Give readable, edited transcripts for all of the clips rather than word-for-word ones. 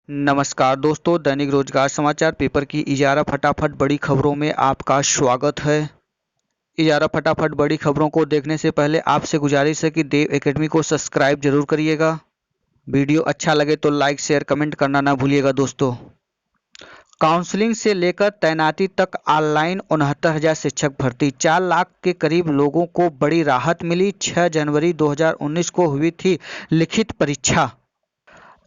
नमस्कार दोस्तों, दैनिक रोजगार समाचार पेपर की इजारा फटाफट बड़ी खबरों में आपका स्वागत है। इजारा फटाफट बड़ी खबरों को देखने से पहले आपसे गुजारिश है कि देव एकेडमी को सब्सक्राइब जरूर करिएगा। वीडियो अच्छा लगे तो लाइक शेयर कमेंट करना ना भूलिएगा दोस्तों। काउंसलिंग से लेकर तैनाती तक ऑनलाइन 69,000 शिक्षक भर्ती। 4 लाख के करीब लोगों को बड़ी राहत मिली। 6 जनवरी 2019 को हुई थी लिखित परीक्षा।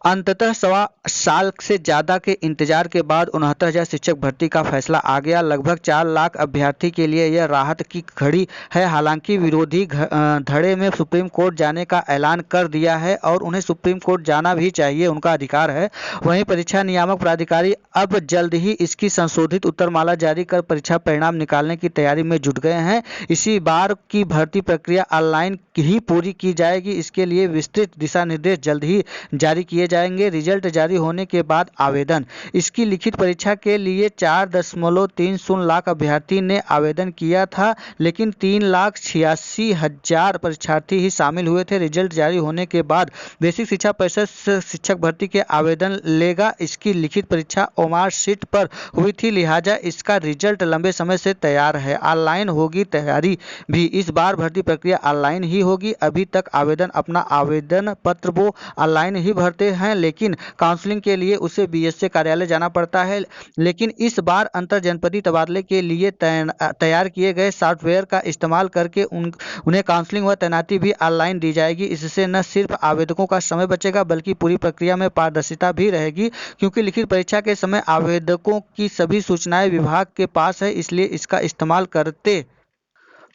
अंततः सवा साल से ज़्यादा के इंतजार के बाद 69,000 शिक्षक भर्ती का फैसला आ गया। लगभग 4 लाख अभ्यर्थी के लिए यह राहत की घड़ी है। हालांकि विरोधी धड़े में सुप्रीम कोर्ट जाने का ऐलान कर दिया है और उन्हें सुप्रीम कोर्ट जाना भी चाहिए, उनका अधिकार है। वहीं परीक्षा नियामक प्राधिकारी अब जल्द ही इसकी संशोधित उत्तरमाला जारी कर परीक्षा परिणाम निकालने की तैयारी में जुट गए हैं। इसी बार की भर्ती प्रक्रिया ऑनलाइन ही पूरी की जाएगी। इसके लिए विस्तृत दिशा निर्देश जल्द ही जारी किए जाएंगे। रिजल्ट जारी होने के बाद आवेदन। इसकी लिखित परीक्षा के लिए 4.30 लाख अभ्यर्थी ने आवेदन किया था, लेकिन 3,86,000 परीक्षार्थी ही शामिल हुए थे। रिजल्ट जारी होने के बाद बेसिक शिक्षा परिषद शिक्षक भर्ती के आवेदन लेगा। इसकी लिखित परीक्षा ओमार शीट पर हुई थी, लिहाजा इसका रिजल्ट लंबे समय से तैयार है। ऑनलाइन होगी तैयारी भी। इस बार भर्ती प्रक्रिया ऑनलाइन ही होगी। अभी तक अपना आवेदन पत्र वो ऑनलाइन ही भरते हैं, लेकिन काउंसलिंग के लिए उसे बीएसए कार्यालय जाना पड़ता है। लेकिन इस बार अंतर जनपदीय तबादले के लिए तैयार किए गए सॉफ्टवेयर का इस्तेमाल करके उन्हें काउंसलिंग व तैनाती भी ऑनलाइन दी जाएगी। इससे न सिर्फ आवेदकों का समय बचेगा बल्कि पूरी प्रक्रिया में पारदर्शिता भी रहेगी, क्योंकि लिखित परीक्षा के समय आवेदकों की सभी सूचनाएं विभाग के पास है। इसलिए इसका इस्तेमाल करते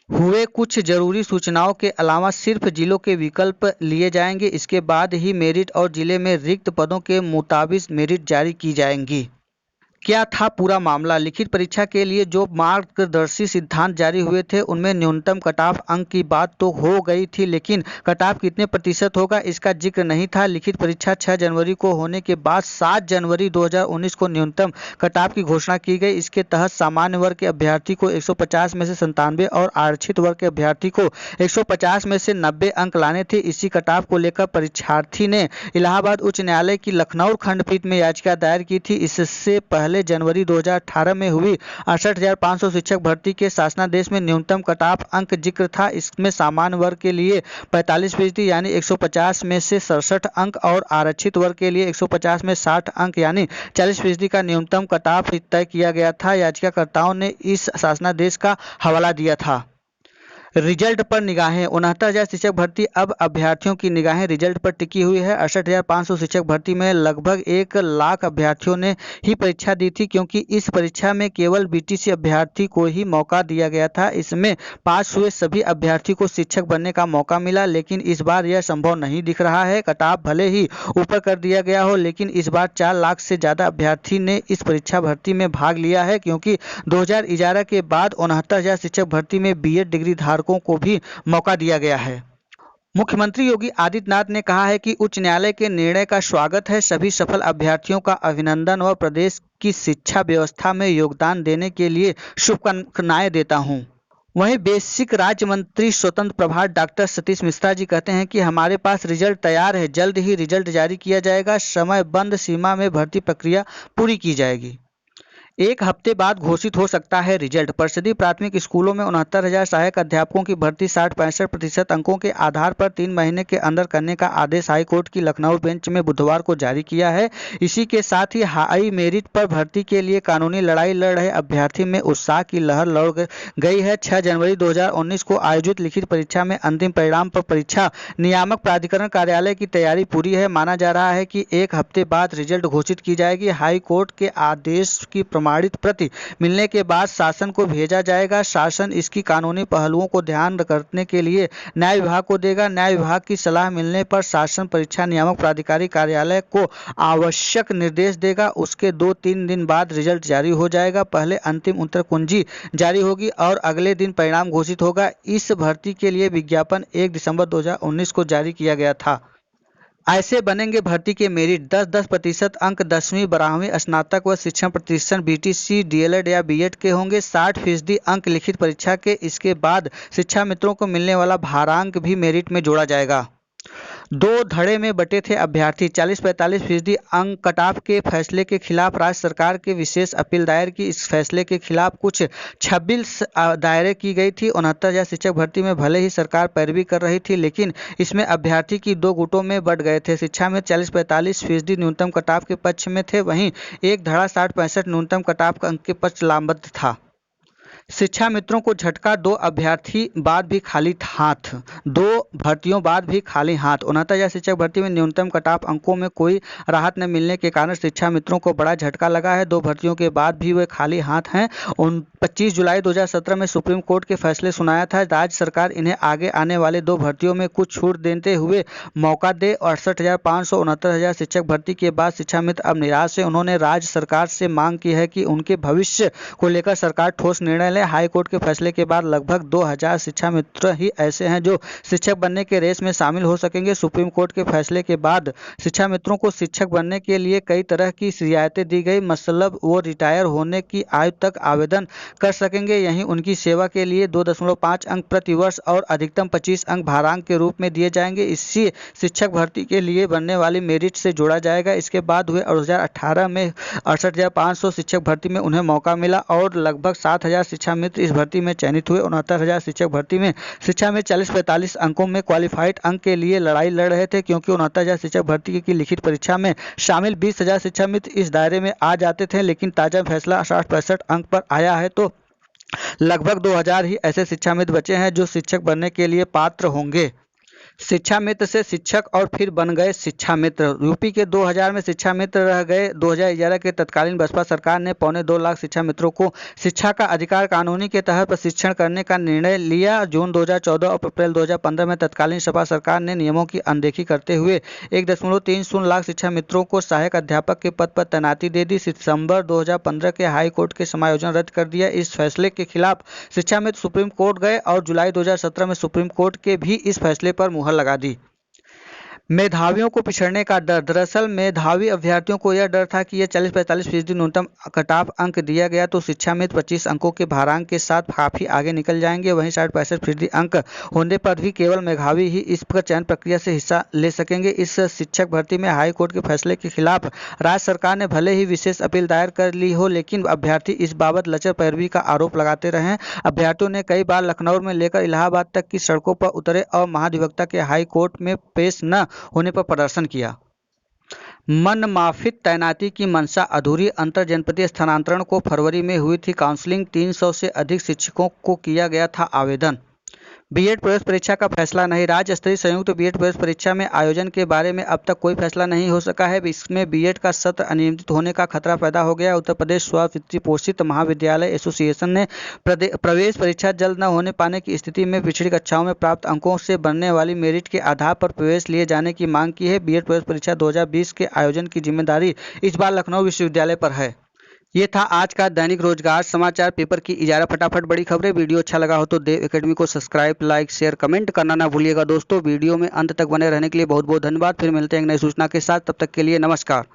हुए कुछ जरूरी सूचनाओं के अलावा सिर्फ जिलों के विकल्प लिए जाएंगे। इसके बाद ही मेरिट और जिले में रिक्त पदों के मुताबिक मेरिट जारी की जाएंगी। क्या था पूरा मामला? लिखित परीक्षा के लिए जो मार्गदर्शी सिद्धांत जारी हुए थे उनमें न्यूनतम कट ऑफ अंक की बात तो हो गई थी, लेकिन कट ऑफ कितने प्रतिशत होगा इसका जिक्र नहीं था। लिखित परीक्षा 6 जनवरी को होने के बाद 7 जनवरी 2019 को न्यूनतम कट ऑफ की घोषणा की गई। इसके तहत सामान्य वर्ग के अभ्यर्थी को 150 में से 97 और आरक्षित वर्ग के अभ्यर्थी को 150 में से 90 अंक लाने थे। इसी कट ऑफ को लेकर परीक्षार्थी ने इलाहाबाद उच्च न्यायालय की लखनऊ खंडपीठ में याचिका दायर की थी। इससे पहले जनवरी 2018 में हुई 68,500 शिक्षक भर्ती के शासनादेश में न्यूनतम कट ऑफ अंक जिक्र था। इसमें सामान्य वर्ग के लिए 45% यानी 150 में से 67 अंक और आरक्षित वर्ग के लिए 150 में 60 अंक यानी 40% का न्यूनतम कट ऑफ तय किया गया था। याचिकाकर्ताओं ने इस शासनादेश का हवाला दिया था। रिजल्ट पर निगाहें। 69,000 शिक्षक भर्ती। अब अभ्यर्थियों की निगाहें रिजल्ट पर टिकी हुई है। 68,500 शिक्षक भर्ती में लगभग 1 लाख अभ्यर्थियों ने ही परीक्षा दी थी, क्योंकि इस परीक्षा में केवल बीटीसी अभ्यर्थी को ही मौका दिया गया था। इसमें पास हुए सभी अभ्यर्थी को शिक्षक बनने का मौका मिला, लेकिन इस बार यह संभव नहीं दिख रहा है। कट ऑफ भले ही ऊपर कर दिया गया हो, लेकिन इस बार 4 लाख से ज़्यादा अभ्यर्थी ने इस परीक्षा भर्ती में भाग लिया है, क्योंकि 2011 के बाद 69,000 शिक्षक भर्ती में बीएड डिग्री धारकों को भी मौका दिया गया है। मुख्यमंत्री योगी आदित्यनाथ ने कहा है कि उच्च न्यायालय के निर्णय का स्वागत है। सभी सफल अभ्यर्थियों का अभिनंदन और प्रदेश की शिक्षा व्यवस्था में योगदान देने के लिए शुभकामनाएं देता हूं। वहीं बेसिक राज्य मंत्री स्वतंत्र प्रभार डॉक्टर सतीश मिश्रा जी कहते हैं कि हमारे पास रिजल्ट तैयार है, जल्द ही रिजल्ट जारी किया जाएगा। समयबद्ध सीमा में भर्ती प्रक्रिया पूरी की जाएगी। 1 हफ्ते बाद घोषित हो सकता है रिजल्ट। परिषदीय प्राथमिक स्कूलों में 69,000 सहायक अध्यापकों की भर्ती 60-65% अंकों के आधार पर 3 महीने के अंदर करने का आदेश हाईकोर्ट की लखनऊ बेंच में बुधवार को जारी किया है। इसी के साथ ही हाई मेरिट पर भर्ती के लिए कानूनी लड़ाई लड़ रहे अभ्यर्थी में उत्साह की लहर लौट गई है। 6 जनवरी 2019 को आयोजित लिखित परीक्षा में अंतिम परिणाम पर परीक्षा नियामक प्राधिकरण कार्यालय की तैयारी पूरी है। माना जा रहा है कि 1 हफ्ते बाद रिजल्ट घोषित की जाएगी। हाईकोर्ट के आदेश की प्रमाणित प्रति मिलने के बाद शासन को भेजा जाएगा। शासन इसकी कानूनी पहलुओं को ध्यान रखने के लिए न्याय विभाग को देगा। न्याय विभाग की सलाह मिलने पर शासन परीक्षा नियामक प्राधिकारी कार्यालय को आवश्यक निर्देश देगा। उसके 2-3 दिन बाद रिजल्ट जारी हो जाएगा। पहले अंतिम उत्तर कुंजी जारी होगी और अगले दिन परिणाम घोषित होगा। इस भर्ती के लिए विज्ञापन 1 दिसंबर 2019 को जारी किया गया था। ऐसे बनेंगे भर्ती के मेरिट। 10-10% अंक 10वीं 12वीं स्नातक व शिक्षण प्रतिष्ठान बीटीसी डीएलएड या बीएड के होंगे। 60% अंक लिखित परीक्षा के। इसके बाद शिक्षा मित्रों को मिलने वाला भारांक भी मेरिट में जोड़ा जाएगा। दो धड़े में बटे थे अभ्यर्थी, 40-45% अंक कटऑफ के फैसले के खिलाफ राज्य सरकार के विशेष अपील दायर की। इस फैसले के खिलाफ कुछ 26 दायरे की गई थी। 69,000 शिक्षक भर्ती में भले ही सरकार पैरवी कर रही थी, लेकिन इसमें अभ्यर्थी की दो गुटों में बंट गए थे। शिक्षा में 40-45% न्यूनतम कटऑफ के पक्ष में थे, वहीं एक धड़ा 60-65 न्यूनतम कटऑफ अंक के पक्ष लामबद्ध था। शिक्षा मित्रों को झटका, दो अभ्यर्थी बाद भी खाली हाथ, दो भर्तियों बाद भी खाली हाथ। 69,000 शिक्षक भर्ती में न्यूनतम कटऑफ अंकों में कोई राहत न मिलने के कारण शिक्षा मित्रों को बड़ा झटका लगा है। दो भर्तियों के बाद भी वे खाली हाथ हैं। 25 जुलाई 2017 में सुप्रीम कोर्ट के फैसले सुनाया था। राज्य सरकार इन्हें आगे आने वाले दो भर्तियों में कुछ छूट देते हुए मौका दे। 68,500 69,000 शिक्षक भर्ती के बाद शिक्षा मित्र अब निराश है। उन्होंने राज्य सरकार से मांग की है कि उनके भविष्य को लेकर सरकार ठोस निर्णय ले। हाई कोर्ट के फैसले के बाद लगभग 2,000 शिक्षा मित्र ही ऐसे हैं जो शिक्षक बनने के रेस में शामिल हो सकेंगे। सुप्रीम कोर्ट के फैसले के बाद शिक्षा मित्रों को शिक्षक बनने के लिए कई तरह की रियायतें दी गई, मतलब वो रिटायर होने की आयु तक आवेदन कर सकेंगे। यहीं उनकी सेवा के लिए 2.5 अंक प्रति वर्ष और अधिकतम 25 अंक भारांक के रूप में दिए जाएंगे। इसी शिक्षक भर्ती के लिए बनने वाली मेरिट से जोड़ा जाएगा। इसके बाद हुए 2018 में 68,500 शिक्षक भर्ती में उन्हें मौका मिला और लगभग 7,000 शिक्षा मित्र इस भर्ती में चयनित हुए। 69,000 शिक्षक भर्ती में शिक्षा में 40-45 अंकों में क्वालिफाइड अंक के लिए लड़ाई लड़ रहे थे, क्योंकि 69,000 शिक्षक भर्ती की लिखित परीक्षा में शामिल 20,000 शिक्षा मित्र इस दायरे में आ जाते थे। लेकिन ताजा फैसला 60-65 अंक पर आया है, तो लगभग 2,000 ही ऐसे शिक्षा मित्र बचे हैं जो शिक्षक बनने के लिए पात्र होंगे। शिक्षा मित्र से शिक्षक और फिर बन गए शिक्षा मित्र। यूपी के 2000 में शिक्षा मित्र रह गए। 2011 के तत्कालीन बसपा सरकार ने 2.25 लाख शिक्षा मित्रों को शिक्षा का अधिकार कानूनी के तहत प्रशिक्षण करने का निर्णय लिया। जून 2014 और अप्रैल 2015 में तत्कालीन सपा सरकार ने नियमों की अनदेखी करते हुए 1.30 लाख शिक्षा मित्रों को सहायक अध्यापक के पद पर तैनाती दे दी। सितंबर 2015 के हाई कोर्ट के समायोजन रद्द कर दिया। इस फैसले के खिलाफ शिक्षा मित्र सुप्रीम कोर्ट गए और जुलाई 2017 में सुप्रीम कोर्ट के भी इस फैसले पर मुहर लगा दी। मेधावियों को पिछड़ने का डर। दरअसल मेधावी अभ्यर्थियों को यह डर था कि यह 40-45% न्यूनतम कटऑफ अंक दिया गया तो शिक्षा में 25 अंकों के भारांक के साथ काफी आगे निकल जाएंगे। वहीं 60-65% अंक होने पर भी केवल मेधावी ही इस चयन प्रक्रिया से हिस्सा ले सकेंगे। इस शिक्षक भर्ती में हाई कोर्ट के फैसले के खिलाफ राज्य सरकार ने भले ही विशेष अपील दायर कर ली हो, लेकिन अभ्यर्थी इस बाबत लचर पैरवी का आरोप लगाते रहे। अभ्यर्थियों ने कई बार लखनऊ में लेकर इलाहाबाद तक की सड़कों पर उतरे और महाधिवक्ता के हाई कोर्ट में पेश न होने पर प्रदर्शन किया। मनमाफिक तैनाती की मंशा अधूरी। अंतर जनपदीय स्थानांतरण को फरवरी में हुई थी काउंसलिंग। 300 से अधिक शिक्षकों को किया गया था आवेदन। बीएड प्रवेश परीक्षा का फैसला नहीं। राज्य स्तरीय संयुक्त बीएड प्रवेश परीक्षा में आयोजन के बारे में अब तक कोई फैसला नहीं हो सका है। इसमें बीएड का सत्र अनियमित होने का खतरा पैदा हो गया। उत्तर प्रदेश स्व वित्त पोषित महाविद्यालय एसोसिएशन ने प्रवेश परीक्षा जल्द न होने पाने की स्थिति में पिछड़ी कक्षाओं में प्राप्त अंकों से बनने वाली मेरिट के आधार पर प्रवेश लिए जाने की मांग की है। बीएड प्रवेश परीक्षा 2020 के आयोजन की जिम्मेदारी इस बार लखनऊ विश्वविद्यालय पर है। ये था आज का दैनिक रोजगार समाचार पेपर की इजारा फटाफट बड़ी खबरें। वीडियो अच्छा लगा हो तो देव एकेडमी को सब्सक्राइब, लाइक, शेयर, कमेंट करना ना भूलिएगा दोस्तों। वीडियो में अंत तक बने रहने के लिए बहुत बहुत धन्यवाद। फिर मिलते हैं एक नई सूचना के साथ, तब तक के लिए नमस्कार।